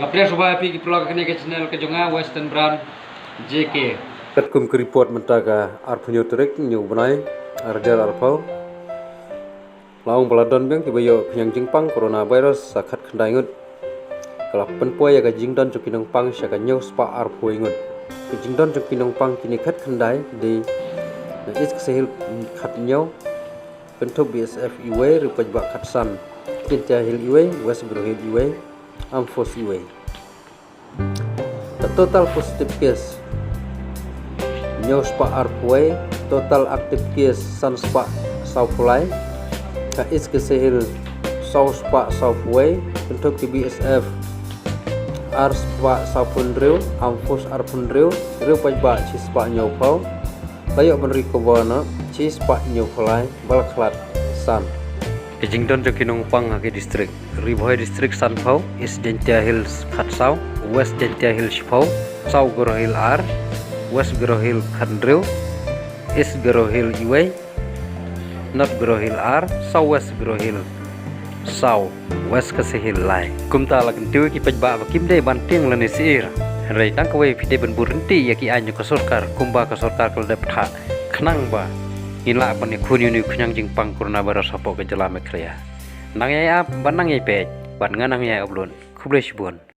Ngapain sobat api kipulak kini ke channel ke jonga Western Brand JK. Kum ke report mentaga arpunyo trek nyu benai arjar arpau laung baladon beng ki bayo yang jingpang coronavirus sakat khandai ngut kalap penpoy ya ka jingdon chukinong pang sya ka nyu spa arpoi ngut ke jingdon chukinong pang kini khat khandai di is sehil khat nyu pentuk BSF iwe rupaj ba khat san kintia hil iwe west bro hil iwe amfos iwe. The total positive case nyo spa arpoi total active case san spa saupulai ka is kesehil sau spa saupuai untuk ke BSF ar spa saupunriu amfos arpunriu riu pajba ci spa nyo pau tayo benri kobona ci spa nyo pulai balaklat san Kejingdon jokinong pang haki distrik Riboy distrik san pau is Jentia Hills khatsau west Jentia Hills pau sau Goro Hill ar west Goro Hill khandriu is Goro Hill iway not Goro Hill ar sau west Goro Hill sau west kasihil lai kumta lakin tiwi ki pajba bakim de banting lani siir rai tang kawai pide ben burenti yaki anyu ka sarkar kumba ka sarkar kal deptha khnang ba ila bani khuni ni khunyang jing pang kurna bara sapo ke jala mekrea nang ya banang ye pej ban nganang ya oblon khuble sibon